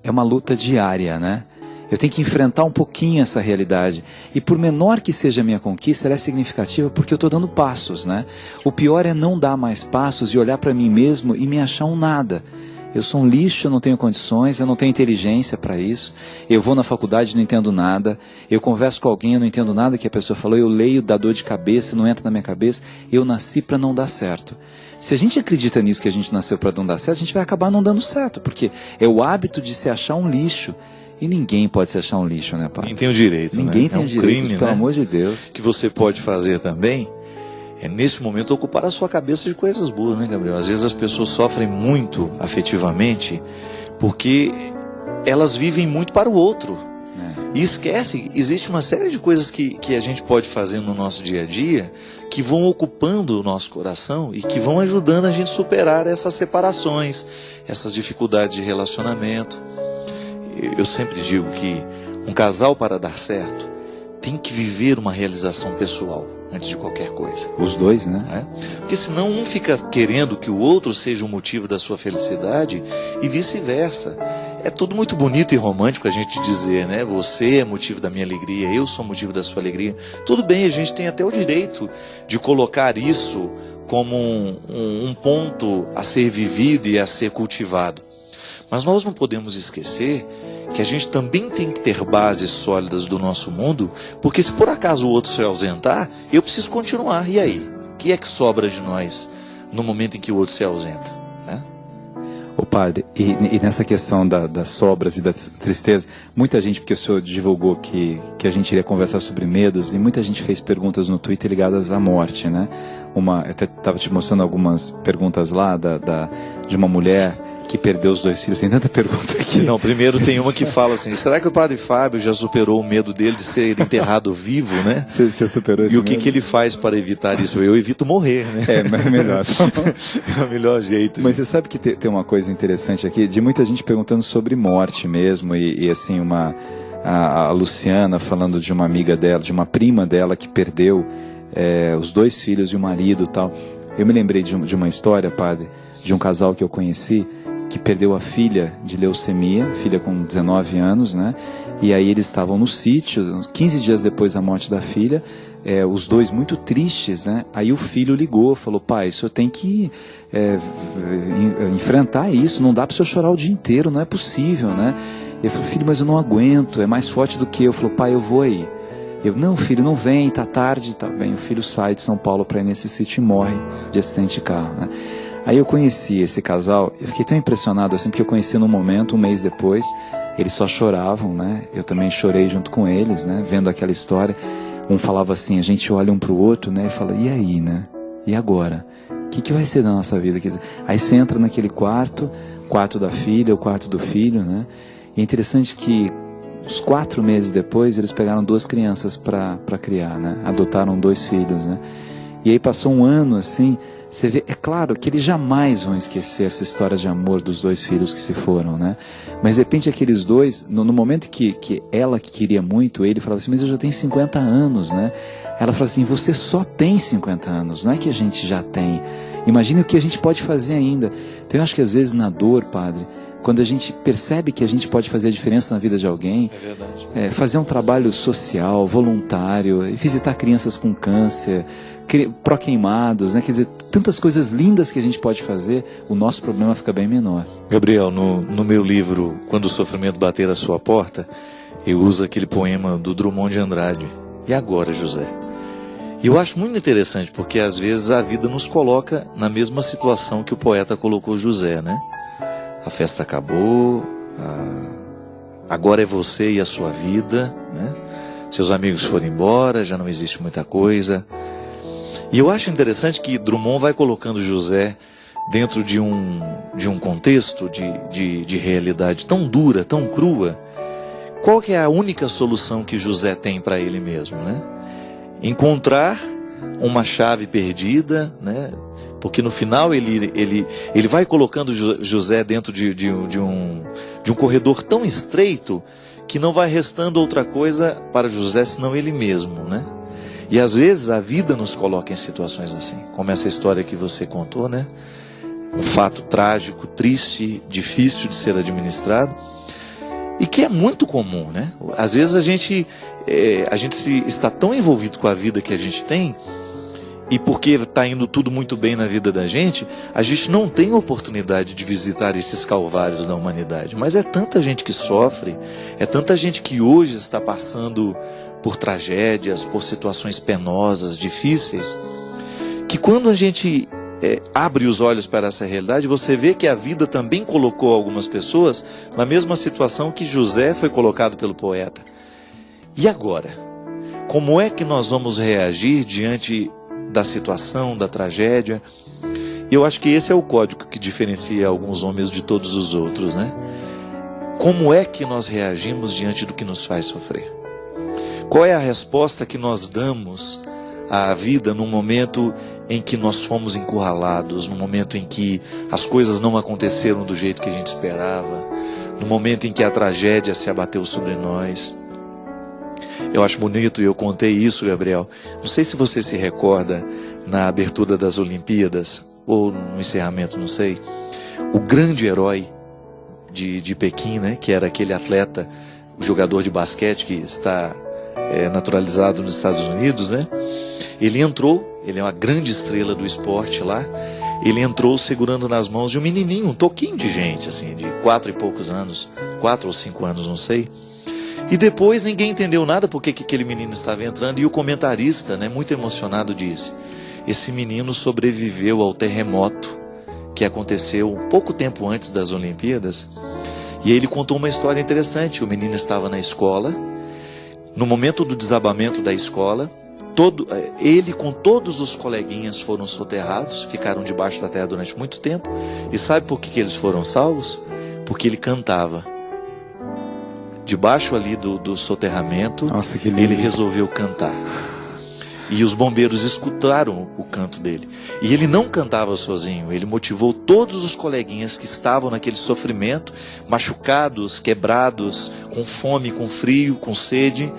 é uma luta diária, né? Eu tenho que enfrentar um pouquinho essa realidade. E por menor que seja a minha conquista, ela é significativa porque eu estou dando passos, né? O pior é não dar mais passos e olhar para mim mesmo e me achar um nada. Eu sou um lixo, eu não tenho condições, eu não tenho inteligência para isso. Eu vou na faculdade e não entendo nada. Eu converso com alguém, eu não entendo nada que a pessoa falou. Eu leio, dá dor de cabeça, não entra na minha cabeça. Eu nasci para não dar certo. Se a gente acredita nisso, que a gente nasceu para não dar certo, a gente vai acabar não dando certo. Porque é o hábito de se achar um lixo. E ninguém pode se achar um lixo, né, pai? Ninguém tem o direito, ninguém né? tem é um o direito, crime, pelo né? amor de Deus. Que você pode fazer também é, nesse momento, ocupar a sua cabeça de coisas boas, né, Gabriel? Às vezes as pessoas sofrem muito afetivamente porque elas vivem muito para o outro. E esquece, existe uma série de coisas que a gente pode fazer no nosso dia a dia que vão ocupando o nosso coração e que vão ajudando a gente a superar essas separações, essas dificuldades de relacionamento. Eu sempre digo que um casal, para dar certo, tem que viver uma realização pessoal antes de qualquer coisa. Os dois, né? Porque senão um fica querendo que o outro seja o motivo da sua felicidade e vice-versa. É tudo muito bonito e romântico a gente dizer, né? Você é motivo da minha alegria, eu sou motivo da sua alegria. Tudo bem, a gente tem até o direito de colocar isso como um ponto a ser vivido e a ser cultivado. Mas nós não podemos esquecer que a gente também tem que ter bases sólidas do nosso mundo, porque se por acaso o outro se ausentar, eu preciso continuar. E aí? O que é que sobra de nós no momento em que o outro se ausenta? Né? Ô padre, e nessa questão das sobras e das tristezas, muita gente, porque o senhor divulgou que a gente iria conversar sobre medos, e muita gente fez perguntas no Twitter ligadas à morte, né? Eu até estava te mostrando algumas perguntas lá de uma mulher que perdeu os 2 filhos. Tem tanta pergunta aqui. Não, primeiro tem uma que fala assim: será que o padre Fábio já superou o medo dele de ser enterrado vivo, né? Você superou esse E o que medo? ele faz para evitar isso? Eu evito morrer, né? É, mas é melhor. É o melhor jeito. Mas você sabe que tem uma coisa interessante aqui, de muita gente perguntando sobre morte mesmo, e assim, a Luciana falando de uma amiga dela, de uma prima dela que perdeu os 2 filhos e o marido e tal. Eu me lembrei de uma história, padre, de um casal que eu conheci, que perdeu a filha de leucemia, filha com 19 anos, né? E aí eles estavam no sítio, 15 dias depois da morte da filha, os 2 muito tristes, né? Aí o filho ligou, falou: pai, o senhor tem que enfrentar isso, não dá para o senhor chorar o dia inteiro, não é possível, né? Ele falou: filho, mas eu não aguento, é mais forte do que eu. Falou: pai, eu vou aí. Eu: não, filho, não vem, tá tarde. Tá bem. O filho sai de São Paulo para ir nesse sítio e morre de acidente de carro, né? Aí eu conheci esse casal, eu fiquei tão impressionado assim, porque eu conheci num momento, um mês depois, eles só choravam, né? Eu também chorei junto com eles, né? Vendo aquela história. Um falava assim, a gente olha um pro outro, né? E fala: e aí, né? E agora? O que vai ser da nossa vida? Aí você entra naquele quarto da filha, o quarto do filho, né? E é interessante que uns 4 meses depois, eles pegaram 2 crianças para criar, né? Adotaram 2 filhos, né? E aí passou um ano assim. Você vê, é claro que eles jamais vão esquecer essa história de amor dos 2 filhos que se foram, né? Mas de repente aqueles 2, no momento que ela que queria muito ele, falava assim: mas eu já tenho 50 anos, né? Ela falava assim: você só tem 50 anos, não é que a gente já tem. Imagine o que a gente pode fazer ainda. Então eu acho que às vezes na dor, padre, quando a gente percebe que a gente pode fazer a diferença na vida de alguém, É verdade. Fazer um trabalho social, voluntário, visitar crianças com câncer, pró-queimados, né? Quer dizer, tantas coisas lindas que a gente pode fazer, o nosso problema fica bem menor. Gabriel, no meu livro Quando o Sofrimento Bater à Sua Porta, eu uso aquele poema do Drummond de Andrade: e agora, José? E eu acho muito interessante, porque às vezes a vida nos coloca na mesma situação que o poeta colocou José, né? A festa acabou, agora é você e a sua vida, né? Seus amigos foram embora, já não existe muita coisa. E eu acho interessante que Drummond vai colocando José dentro de um contexto de realidade tão dura, tão crua. Qual que é a única solução que José tem para ele mesmo, né? Encontrar uma chave perdida, né? Porque no final ele vai colocando José dentro de um corredor tão estreito que não vai restando outra coisa para José senão ele mesmo, né? E às vezes a vida nos coloca em situações assim, como essa história que você contou, né? Um fato trágico, triste, difícil de ser administrado. E que é muito comum, né? Às vezes a gente está tão envolvido com a vida que a gente tem, e porque está indo tudo muito bem na vida da gente, a gente não tem oportunidade de visitar esses calvários da humanidade. Mas é tanta gente que sofre, é tanta gente que hoje está passando por tragédias, por situações penosas, difíceis, que quando a gente abre os olhos para essa realidade, você vê que a vida também colocou algumas pessoas na mesma situação que José foi colocado pelo poeta. E agora? Como é que nós vamos reagir diante da situação, da tragédia? E eu acho que esse é o código que diferencia alguns homens de todos os outros, né? Como é que nós reagimos diante do que nos faz sofrer? Qual é a resposta que nós damos à vida no momento em que nós fomos encurralados, no momento em que as coisas não aconteceram do jeito que a gente esperava, no momento em que a tragédia se abateu sobre nós? Eu acho bonito, e eu contei isso, Gabriel. Não sei se você se recorda, na abertura das Olimpíadas, ou no encerramento, não sei, o grande herói de Pequim, né, que era aquele atleta, o jogador de basquete que está naturalizado nos Estados Unidos, né? Ele entrou, ele é uma grande estrela do esporte lá, ele entrou segurando nas mãos de um menininho, um toquinho de gente, assim, de 4 e poucos anos, 4 ou 5 anos, não sei. E depois ninguém entendeu nada porque que aquele menino estava entrando, e o comentarista, né, muito emocionado, disse: esse menino sobreviveu ao terremoto que aconteceu pouco tempo antes das Olimpíadas. E ele contou uma história interessante. O menino estava na escola, no momento do desabamento da escola, ele com todos os coleguinhas foram soterrados, ficaram debaixo da terra durante muito tempo. E sabe por que eles foram salvos? Porque ele cantava. Debaixo ali do soterramento, nossa, que lindo. Ele resolveu cantar. E os bombeiros escutaram o canto dele. E ele não cantava sozinho, ele motivou todos os coleguinhas que estavam naquele sofrimento, machucados, quebrados, com fome, com frio, com sede.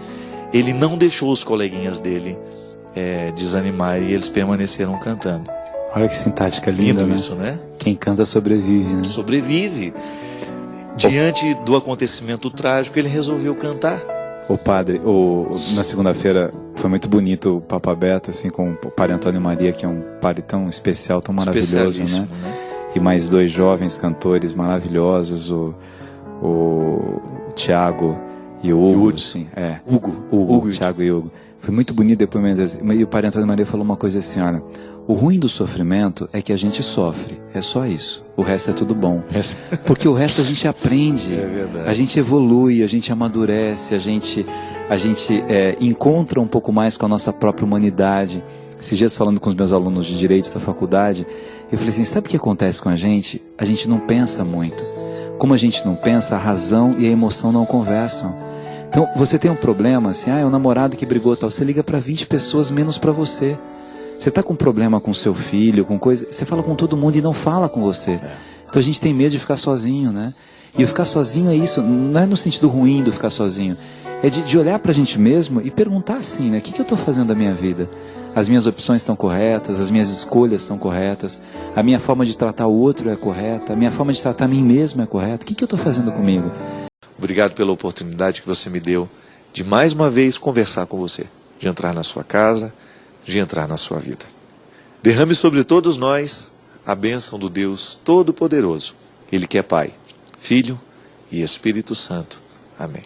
Ele não deixou os coleguinhas dele desanimar, e eles permaneceram cantando. Olha que sintática linda, lindo, né? Isso, né? Quem canta sobrevive, né? Sobrevive. Diante do acontecimento trágico, ele resolveu cantar. O padre, na segunda-feira foi muito bonito o Papa Beto, assim, com o padre Antônio Maria, que é um padre tão especial, tão maravilhoso, né? E mais 2 jovens cantores maravilhosos, o Tiago e o Hugo, assim, Hugo, Tiago e Hugo. Foi muito bonito depois, e o padre Antônio Maria falou uma coisa assim: olha, o ruim do sofrimento é que a gente sofre, é só isso. O resto é tudo bom. Porque o resto a gente aprende, a gente evolui, a gente amadurece, a gente encontra um pouco mais com a nossa própria humanidade. Esses dias, falando com os meus alunos de Direito da faculdade, eu falei assim: sabe o que acontece com a gente? A gente não pensa muito. Como a gente não pensa, a razão e a emoção não conversam. Então, você tem um problema, assim, é o namorado que brigou, tal, você liga para 20 pessoas menos para você. Você está com um problema com seu filho, com coisa, você fala com todo mundo e não fala com você. Então a gente tem medo de ficar sozinho, né? E o ficar sozinho é isso, não é no sentido ruim do ficar sozinho, é de olhar para a gente mesmo e perguntar assim, né? O que eu estou fazendo da minha vida? As minhas opções estão corretas, as minhas escolhas estão corretas, a minha forma de tratar o outro é correta, a minha forma de tratar a mim mesmo é correta. O que eu estou fazendo comigo? Obrigado pela oportunidade que você me deu de mais uma vez conversar com você, de entrar na sua casa, de entrar na sua vida. Derrame sobre todos nós a bênção do Deus Todo-Poderoso. Ele que é Pai, Filho e Espírito Santo. Amém.